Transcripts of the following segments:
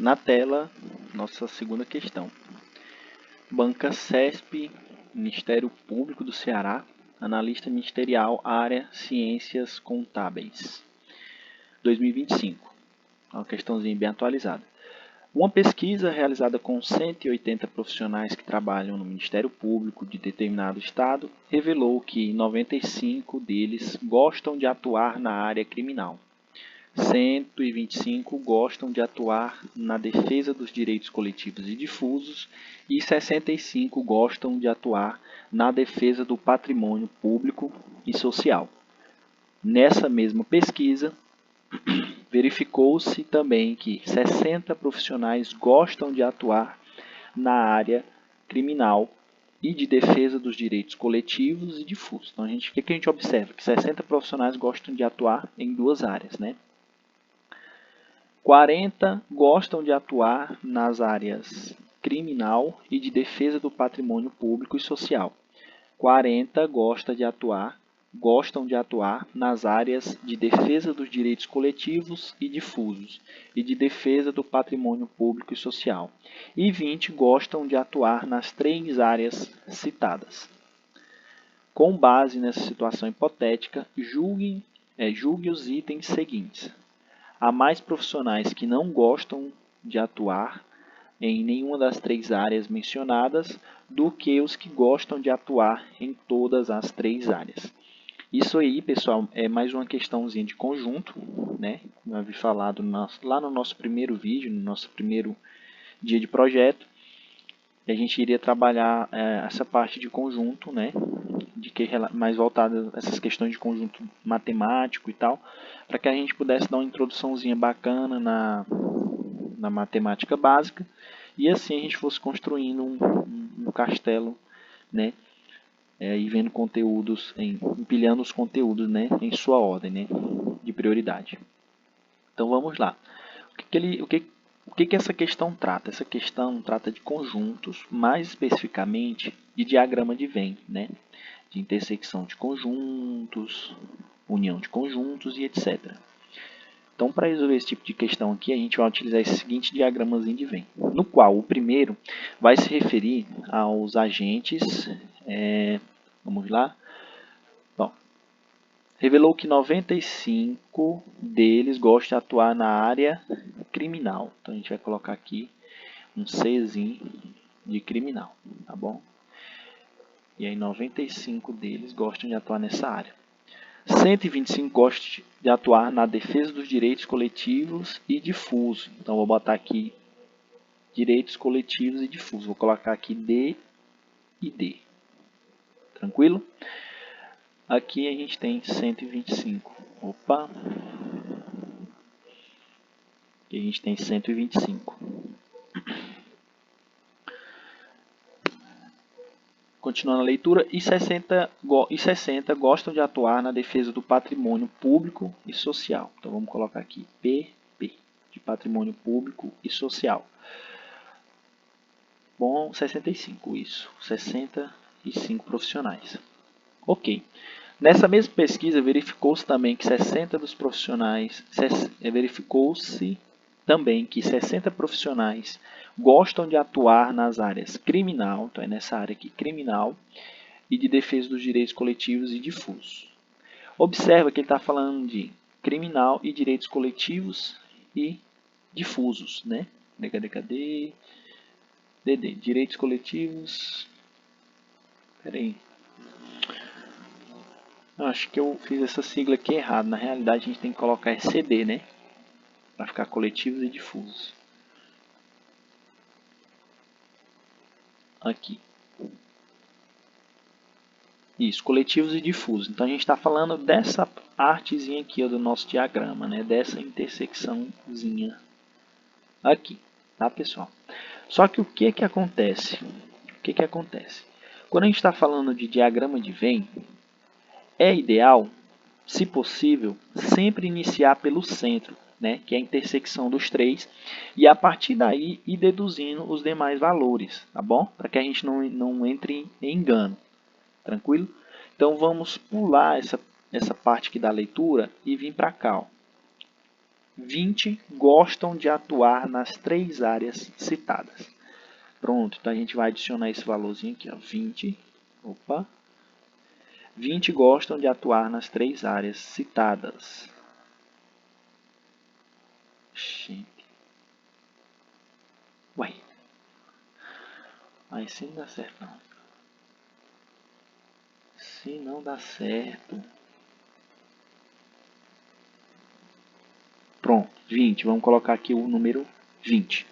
Na tela, nossa segunda questão. Banca CESP, Ministério Público do Ceará, analista ministerial, área Ciências Contábeis, 2025. Uma questãozinha bem atualizada. Uma pesquisa realizada com 180 profissionais que trabalham no Ministério Público de determinado estado revelou que 95 deles gostam de atuar na área criminal. 125 gostam de atuar na defesa dos direitos coletivos e difusos e 65 gostam de atuar na defesa do patrimônio público e social. Nessa mesma pesquisa, verificou-se também que 60 profissionais gostam de atuar na área criminal e de defesa dos direitos coletivos e difusos. Então, o que a gente observa? Que 60 profissionais gostam de atuar em duas áreas, né? 40 gostam de atuar nas áreas criminal e de defesa do patrimônio público e social. 40 gostam de atuar nas áreas de defesa dos direitos coletivos e difusos e de defesa do patrimônio público e social. E 20 gostam de atuar nas três áreas citadas. Com base nessa situação hipotética, julgue os itens seguintes. Há mais profissionais que não gostam de atuar em nenhuma das três áreas mencionadas do que os que gostam de atuar em todas as três áreas. Isso aí, pessoal, é mais uma questãozinha de conjunto, né? Como eu havia falado lá no nosso primeiro vídeo, no nosso primeiro dia de projeto. A gente iria trabalhar essa parte de conjunto, né? Mais voltada a essas questões de conjunto matemático e tal, para que a gente pudesse dar uma introduçãozinha bacana na matemática básica e assim a gente fosse construindo um castelo, né? E vendo conteúdos, empilhando os conteúdos, né? Em sua ordem, né? De prioridade. Então vamos lá. O que essa questão trata? Essa questão trata de conjuntos, mais especificamente de diagrama de Venn, né? De intersecção de conjuntos, união de conjuntos e etc. Então, para resolver esse tipo de questão aqui, a gente vai utilizar esse seguinte diagramazinho de Venn, no qual o primeiro vai se referir aos agentes. Vamos lá. Bom, revelou que 95 deles gostam de atuar na área criminal. Então, a gente vai colocar aqui um Czinho de criminal, tá bom? E aí 95 deles gostam de atuar nessa área. 125 gostam de atuar na defesa dos direitos coletivos e difusos. Então, vou botar aqui direitos coletivos e difusos. Vou colocar aqui D e D. Tranquilo? Aqui a gente tem 125. Opa! Aqui a gente tem 125. Continuando a leitura, e 60 gostam de atuar na defesa do patrimônio público e social. Então vamos colocar aqui PP, de patrimônio público e social. Bom, 65, isso. 65 profissionais. Ok. Nessa mesma pesquisa, verificou-se também que 60 dos profissionais, verificou-se também que 60 profissionais gostam de atuar nas áreas criminal, então é nessa área aqui, criminal, e de defesa dos direitos coletivos e difusos. Observa que ele está falando de criminal e direitos coletivos e difusos, né? Cadê? DD, direitos coletivos. Espera aí. Acho que eu fiz essa sigla aqui errado. Na realidade, a gente tem que colocar CD, né? Para ficar coletivos e difusos. Aqui. Isso, coletivos e difusos. Então, a gente está falando dessa artezinha aqui ó, do nosso diagrama, né? Dessa intersecçãozinha aqui, tá, pessoal? Só que o que que acontece? Quando a gente está falando de diagrama de Venn, é ideal, se possível, sempre iniciar pelo centro, né, que é a intersecção dos três, e a partir daí ir deduzindo os demais valores, tá bom? Para que a gente não entre em engano, tranquilo? Então vamos pular essa parte aqui da leitura e vir para cá, ó. 20 gostam de atuar nas 3 áreas citadas. Pronto, então a gente vai adicionar esse valorzinho aqui, ó, 20. Opa. 20 gostam de atuar nas 3 áreas citadas. Ué. Aí se não dá certo não. Se não dá certo. Pronto, 20. Vamos colocar aqui o número 20.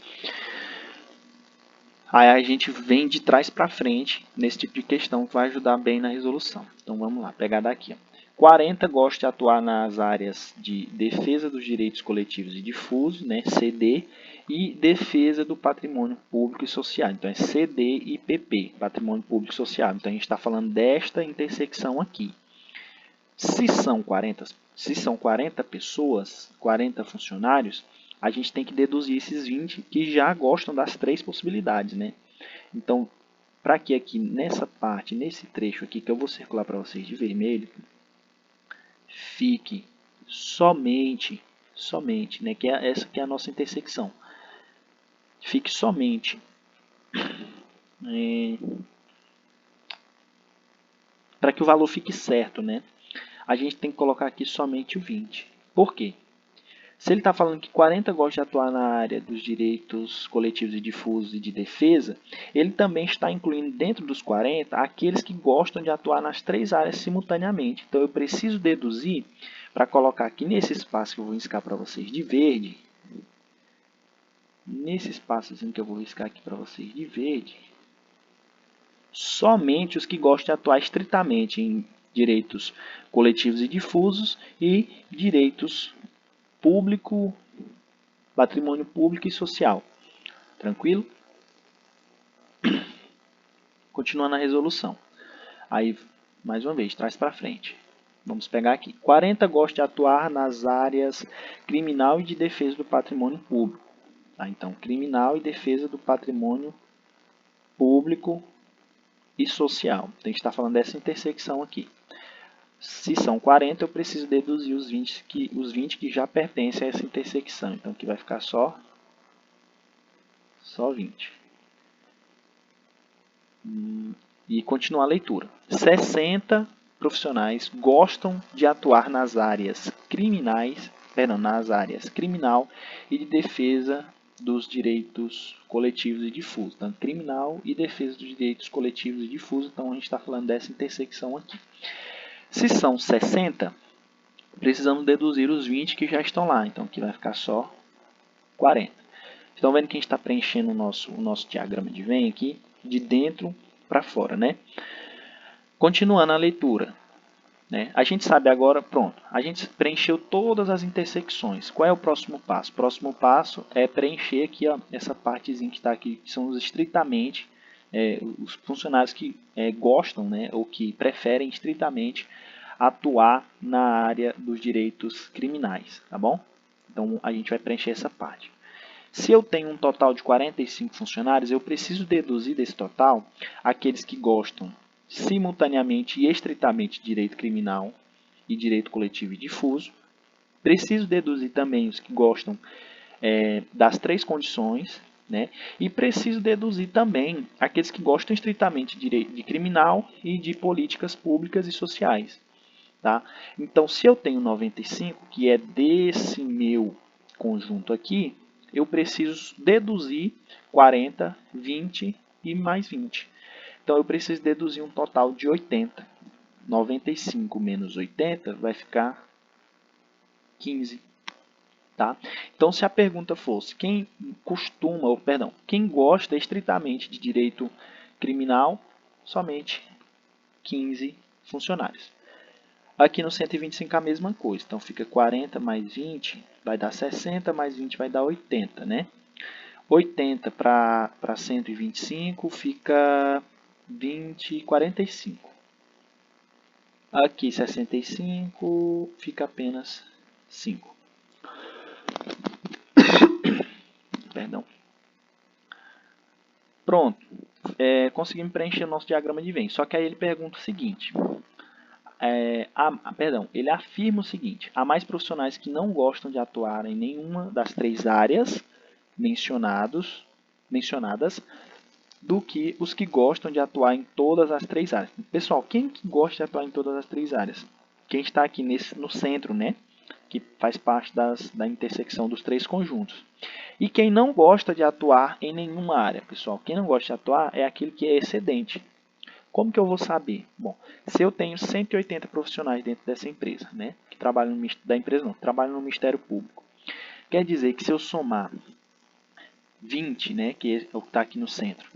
Aí a gente vem de trás para frente nesse tipo de questão que vai ajudar bem na resolução. Então vamos lá, pegar daqui. 40 gosta de atuar nas áreas de defesa dos direitos coletivos e difusos, né, CD, e defesa do patrimônio público e social. Então é CD e PP, patrimônio público e social. Então a gente está falando desta intersecção aqui. Se são 40 pessoas, 40 funcionários, a gente tem que deduzir esses 20 que já gostam das 3 possibilidades, né? Então, para que aqui nessa parte, nesse trecho aqui que eu vou circular para vocês de vermelho, fique somente, né? Essa que é a nossa intersecção. Fique somente para que o valor fique certo, né? A gente tem que colocar aqui somente o 20. Por quê? Se ele está falando que 40 gostam de atuar na área dos direitos coletivos e difusos e de defesa, ele também está incluindo dentro dos 40 aqueles que gostam de atuar nas 3 áreas simultaneamente. Então eu preciso deduzir para colocar aqui nesse espaço que eu vou riscar para vocês de verde, nesse espaçozinho que eu vou riscar aqui para vocês de verde, somente os que gostam de atuar estritamente em direitos coletivos e difusos e direitos público, patrimônio público e social. Tranquilo? Continuando a resolução. Aí, mais uma vez, traz para frente. Vamos pegar aqui. 40 gostam de atuar nas áreas criminal e de defesa do patrimônio público. Tá? Então, criminal e defesa do patrimônio público e social. Então, a gente está falando dessa intersecção aqui. Se são 40, eu preciso deduzir os 20 que já pertencem a essa intersecção. Então, aqui vai ficar só 20. E continuar a leitura. 60 profissionais gostam de atuar nas áreas nas áreas criminal e de defesa dos direitos coletivos e difusos. Então, criminal e defesa dos direitos coletivos e difusos. Então, a gente está falando dessa intersecção aqui. Se são 60, precisamos deduzir os 20 que já estão lá. Então, aqui vai ficar só 40. Estão vendo que a gente está preenchendo o nosso diagrama de Venn aqui, de dentro para fora, né? Continuando a leitura, né? A gente sabe agora, pronto, a gente preencheu todas as intersecções. Qual é o próximo passo? O próximo passo é preencher aqui, ó, essa partezinha que está aqui, que são os estritamente os funcionários que gostam, né, ou que preferem estritamente atuar na área dos direitos criminais, tá bom? Então a gente vai preencher essa parte. Se eu tenho um total de 45 funcionários, eu preciso deduzir desse total aqueles que gostam simultaneamente e estritamente de direito criminal e direito coletivo e difuso. Preciso deduzir também os que gostam das 3 condições, né? E preciso deduzir também aqueles que gostam estritamente de direito de criminal e de políticas públicas e sociais. Tá? Então, se eu tenho 95, que é desse meu conjunto aqui, eu preciso deduzir 40, 20 e mais 20. Então, eu preciso deduzir um total de 80. 95 menos 80 vai ficar 15. Tá? Então, se a pergunta fosse quem quem gosta estritamente de direito criminal, somente 15 funcionários. Aqui no 125 a mesma coisa, então fica 40 mais 20 vai dar 60, mais 20 vai dar 80, né? 80 para 125 fica 20 e 45. Aqui 65 fica apenas 5. Perdão. Pronto, conseguimos preencher o nosso diagrama de Venn. Só que aí ele pergunta o seguinte: ele afirma o seguinte: há mais profissionais que não gostam de atuar em nenhuma das três áreas mencionadas do que os que gostam de atuar em todas as três áreas. Pessoal, quem que gosta de atuar em todas as três áreas? Quem está aqui no centro, né? Que faz parte da intersecção dos três conjuntos. E quem não gosta de atuar em nenhuma área, pessoal? Quem não gosta de atuar é aquele que é excedente. Como que eu vou saber? Bom, se eu tenho 180 profissionais dentro dessa empresa, né? Que trabalham trabalham no Ministério Público. Quer dizer que se eu somar 20, né, que é o que está aqui no centro,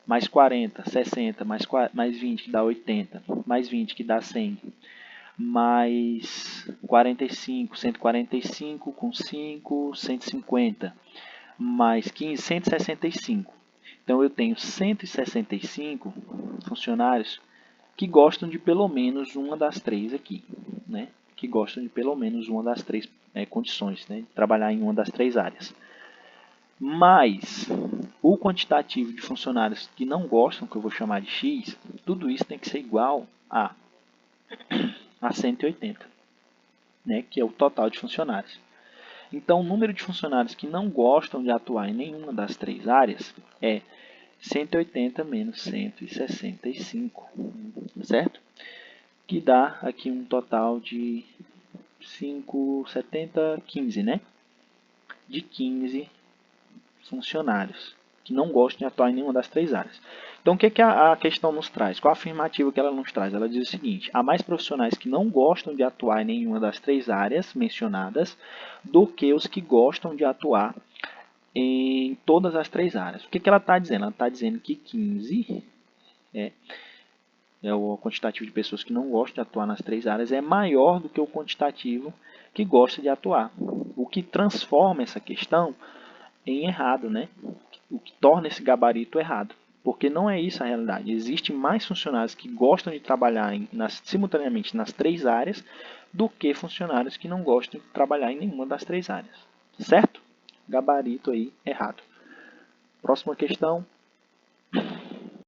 mais 40, 60, mais 20 que dá 80, mais 20 que dá 100, mais 45, 145 com 5, 150, mais 15, 165. Então eu tenho 165 funcionários que gostam de pelo menos uma das três aqui, né? Que gostam de pelo menos uma das três condições, né? De trabalhar em uma das três áreas. Mas o quantitativo de funcionários que não gostam, que eu vou chamar de X, tudo isso tem que ser igual a 180, né? Que é o total de funcionários. Então, o número de funcionários que não gostam de atuar em nenhuma das três áreas é 180 menos 165, certo? Que dá aqui um total de 5, 70, 15, né? De 15 funcionários que não gostam de atuar em nenhuma das três áreas. Então, o que a questão nos traz? Qual a afirmativa que ela nos traz? Ela diz o seguinte: há mais profissionais que não gostam de atuar em nenhuma das três áreas mencionadas do que os que gostam de atuar em todas as três áreas. O que ela está dizendo? Ela está dizendo que 15 é o quantitativo de pessoas que não gostam de atuar nas três áreas, é maior do que o quantitativo que gosta de atuar. O que transforma essa questão em errado, né? O que torna esse gabarito errado. Porque não é isso a realidade. Existem mais funcionários que gostam de trabalhar simultaneamente nas três áreas do que funcionários que não gostam de trabalhar em nenhuma das três áreas. Certo? Gabarito aí errado. Próxima questão.